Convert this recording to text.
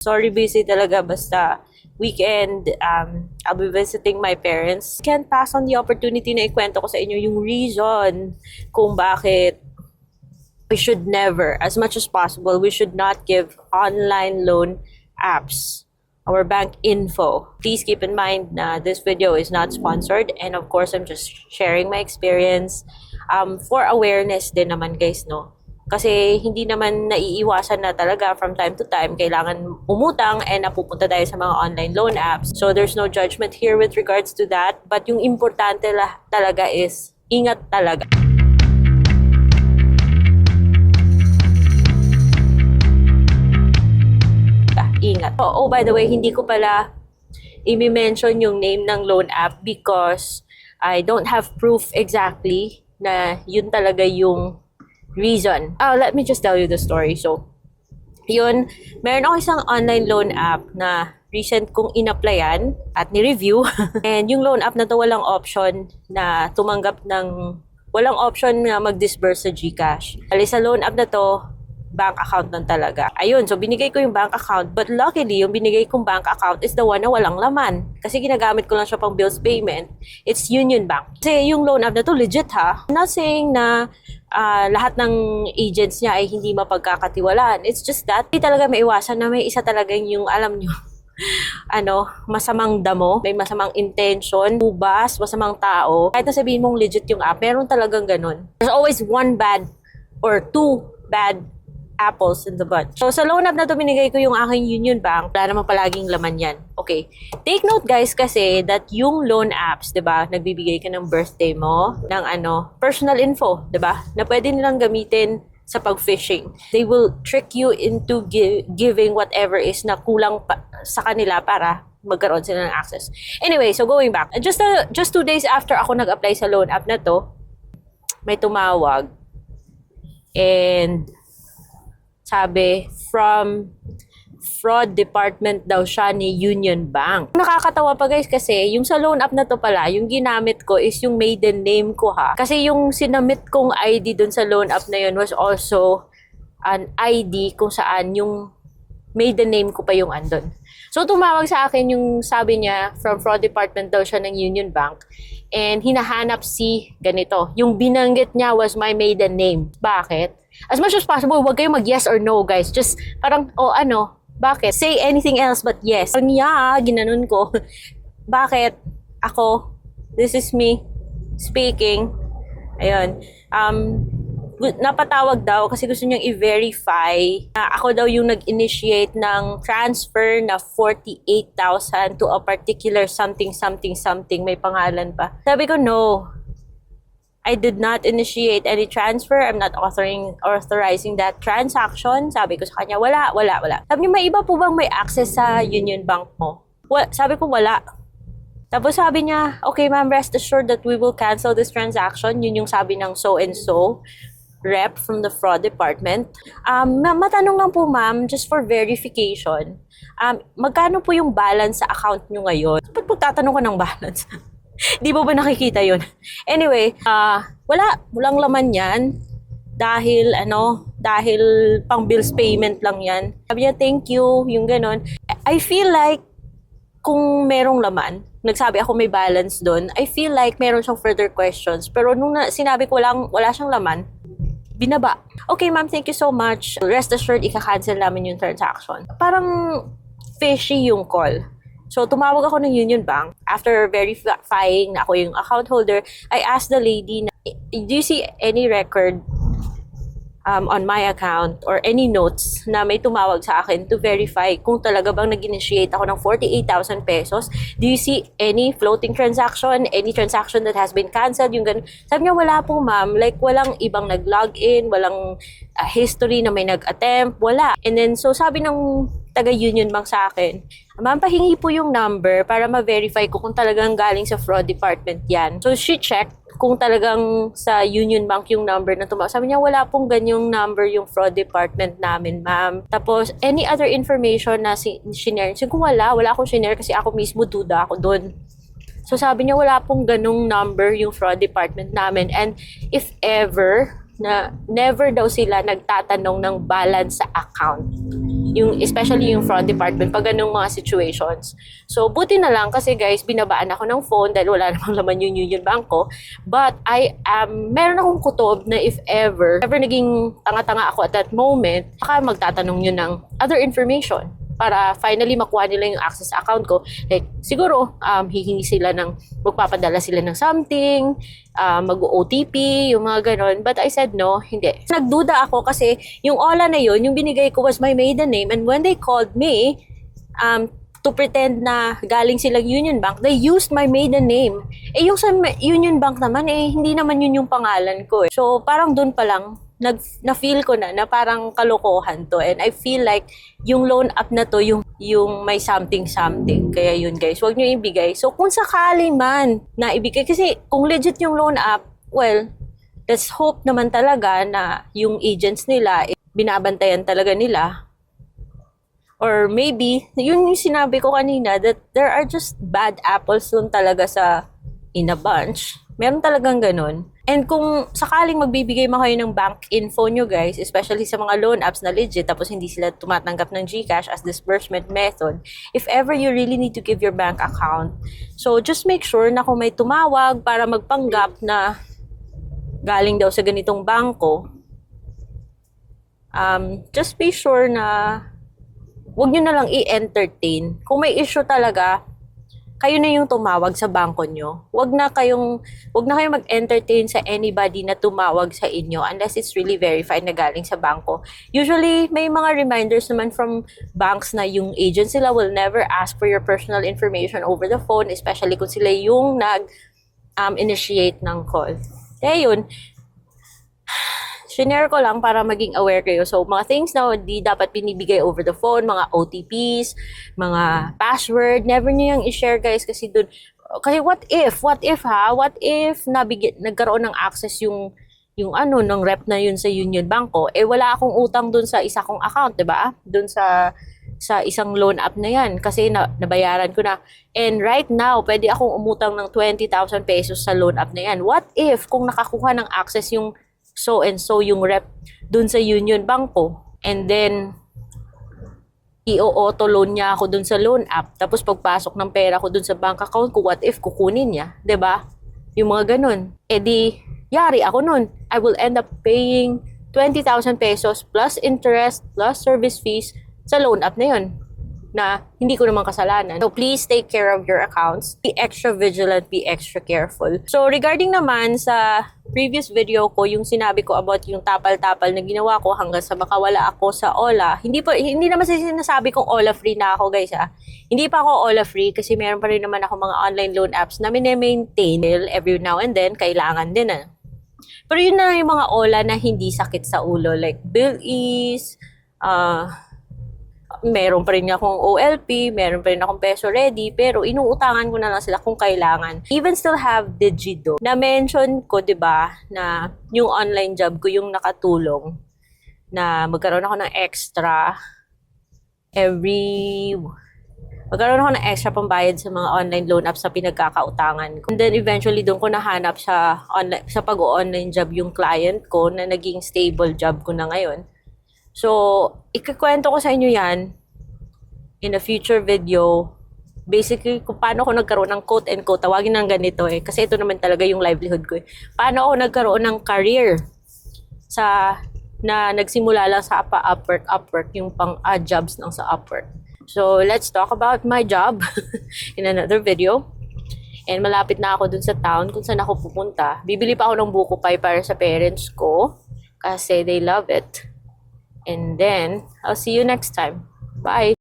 Sorry, busy talaga. Basta weekend, I'll be visiting my parents. Can't pass on the opportunity na ikwento ko sa inyo yung reason kung bakit we should never, as much as possible, we should not give online loan apps our bank info. Please keep in mind na this video is not sponsored, and of course, I'm just sharing my experience for awareness din naman, guys, no? Kasi hindi naman naiiwasan na talaga from time to time kailangan umutang and napupunta tayo sa mga online loan apps. So there's no judgment here with regards to that. But yung importante talaga is ingat talaga. Ingat. Oh, by the way, hindi ko pala i-mention yung name ng loan app because I don't have proof exactly na yun talaga yung reason. Let me just tell you the story. So, yun, meron ako isang online loan app na recent kong in-applyan at ni-review. And yung loan app na to walang option na walang option na mag-disburse sa GCash. Alis sa loan app na to, bank account lang talaga. Ayun, so binigay ko yung bank account, but luckily, yung binigay kong bank account is the one na walang laman. Kasi ginagamit ko lang siya pang bills payment. It's Union Bank. Kasi yung loan app na to, legit ha. I'm not saying na lahat ng agents niya ay hindi mapagkakatiwalaan. It's just that, hindi talaga maiwasan na may isa talagang yung, alam nyo, masamang damo, may masamang intention, ubas, masamang tao. Kahit na sabihin mong legit yung app, meron talagang ganun. There's always one bad or two bad apples in the bunch. So, sa loan app na to, binigay ko yung aking Union Bank. Wala naman palaging laman yan. Okay. Take note, guys, kasi that yung loan apps, diba, nagbibigay ka ng birthday mo, ng personal info, diba, na pwede nilang gamitin sa pag-phishing. They will trick you into giving whatever is na kulang sa kanila para magkaroon sila ng access. Anyway, so going back. Just 2 days after ako nag-apply sa loan app na to, may tumawag. And sabi, from fraud department daw siya ni Union Bank. Nakakatawa pa, guys, kasi yung sa loan app na to pala, yung ginamit ko is yung maiden name ko ha. Kasi yung sinamit kong ID dun sa loan app na yun was also an ID kung saan yung maiden name ko pa yung andun. So tumawag sa akin yung sabi niya, from fraud department daw siya ng Union Bank. And hinahanap si ganito. Yung binanggit niya was my maiden name. Bakit? As much as possible, huwag kayong mag-yes or no, guys. Just parang, bakit? Say anything else but yes. Parang, ginanon ko. Bakit? Ako, this is me speaking. Ayun. Napatawag daw kasi gusto niyang i-verify na ako daw yung nag-initiate ng transfer na 48,000 to a particular something. May pangalan pa. Sabi ko, no. I did not initiate any transfer. I'm not authorizing that transaction. Sabi ko sa kanya, wala. Sabi niya, may iba po bang may access sa Union Bank mo? Sabi ko, wala. Tapos sabi niya, okay ma'am, rest assured that we will cancel this transaction. Yun yung sabi ng so-and-so rep from the fraud department. Matanong lang po ma'am, just for verification, magkano po yung balance sa account nyo ngayon? Ba't po tatanong ko ng balance? Di ba nakikita yun? Anyway, walang laman yan. Dahil pang bills payment lang yan. Sabi niya, thank you, yung ganon. I feel like, kung merong laman, nagsabi ako may balance doon, I feel like meron siyang further questions. Pero nung sinabi ko wala siyang laman, binaba. Okay ma'am, thank you so much. Rest assured, ika-cancel namin yung transaction. Parang fishy yung call. So, tumawag ako ng Union Bank. After verifying na ako yung account holder, I asked the lady, do you see any record on my account or any notes na may tumawag sa akin to verify kung talaga bang nag-initiate ako ng 48,000 pesos? Do you see any floating transaction, any transaction that has been canceled? Yung ganun. Sabi niya, wala po ma'am. Like, walang ibang nag-login, walang history na may nag-attempt, wala. And then, so sabi ng taga-Union Bank sa akin, ma'am, pahingi po yung number para ma-verify ko kung talagang galing sa fraud department yan. So, she checked kung talagang sa Union Bank yung number na tumawag. Sabi niya, wala pong ganyong number yung fraud department namin, ma'am. Tapos, any other information na sinare? Sige, wala akong sinare kasi ako mismo duda ako doon. So, sabi niya, wala pong ganong number yung fraud department namin. And if ever, na never daw sila nagtatanong ng balance sa account. Yung, especially yung front department, pag ganung mga situations. So, buti na lang kasi guys, binabaan ako ng phone dahil wala namang laman yung Union Bank ko. But meron akong kutob na if ever naging tanga-tanga ako at that moment, baka magtatanong yun ng other information para finally makuha nila yung access sa account ko. Like, siguro, hihingi sila magpapadala sila ng something, mag-OTP, yung mga ganon. But I said no, hindi. Nagduda ako kasi yung Ola na yun, yung binigay ko was my maiden name. And when they called me, to pretend na galing silang Union Bank, they used my maiden name. Eh, yung sa Union Bank naman, hindi naman yun yung pangalan ko. So, parang dun pa lang, na-feel ko na parang kalokohan to. And I feel like yung loan app na to, yung may something. Kaya yun guys, huwag nyo ibigay. So kung sakali man na ibigay, kasi kung legit yung loan app, well, let's hope naman talaga na yung agents nila, binabantayan talaga nila. Or maybe, yun yung sinabi ko kanina, that there are just bad apples dun talaga in a bunch. Meron talagang ganun. And kung sakaling magbibigay mo kayo ng bank info nyo guys, especially sa mga loan apps na legit, tapos hindi sila tumatanggap ng GCash as disbursement method, if ever you really need to give your bank account, so just make sure na kung may tumawag para magpanggap na galing daw sa ganitong bangko, just be sure na wag nyo na lang i-entertain. Kung may issue talaga, kayo na yung tumawag sa bangko nyo. Wag na kayong mag-entertain sa anybody na tumawag sa inyo unless it's really verified na galing sa bangko. Usually, may mga reminders naman from banks na yung agent sila will never ask for your personal information over the phone, especially kung sila yung initiate ng call. Kaya yun, share ko lang para maging aware kayo. So, mga things na di dapat binibigay over the phone, mga OTPs, mga password, never nyo yung i-share guys kasi what if nagkaroon ng access yung ng rep na yun sa Union Banko, wala akong utang dun sa isa kong account, diba? Dun sa isang loan app na yan kasi nabayaran ko na. And right now, pwede akong umutang ng 20,000 pesos sa loan app na yan. What if kung nakakuha ng access yung so and so yung rep dun sa Union Banko, and then i-auto loan niya ako dun sa loan app, tapos pagpasok ng pera ko dun sa bank account ko, what if kukunin niya, 'di ba? Yung mga ganun, di yari ako nun. I will end up paying 20,000 pesos plus interest plus service fees sa loan app na yun na hindi ko naman kasalanan. So please take care of your accounts. Be extra vigilant, be extra careful. So regarding naman sa previous video ko, yung sinabi ko about yung tapal-tapal na ginawa ko hanggang sa makawala ako sa Ola. Hindi naman sinasabi kong Ola free na ako guys ha. Hindi pa ako Ola free kasi meron pa rin naman ako mga online loan apps na mine-maintain every now and then, kailangan din Pero yun na yung mga Ola na hindi sakit sa ulo, like Bilease, meron pa rin akong OLP, meron pa rin akong Peso Ready, pero inuutangan ko na lang sila kung kailangan. Even still have Digido. Na-mention ko, diba, na yung online job ko yung nakatulong na magkaroon ako ng extra magkaroon ako ng extra pambayad sa mga online loan apps sa pinagkakautangan ko. And then eventually doon ko nahanap sa pag-online job yung client ko na naging stable job ko na ngayon. So, ikukwento ko sa inyo yan in a future video. Basically, kung paano ako nagkaroon ng quote-and-quote, tawagin ng ganito kasi ito naman talaga yung livelihood ko Paano ako nagkaroon ng career na nagsimula lang sa Upwork, yung jobs ng sa Upwork. So, let's talk about my job in another video. And malapit na ako dun sa town kung saan ako pupunta. Bibili pa ako ng buko pie para sa parents ko kasi they love it. And then, I'll see you next time. Bye!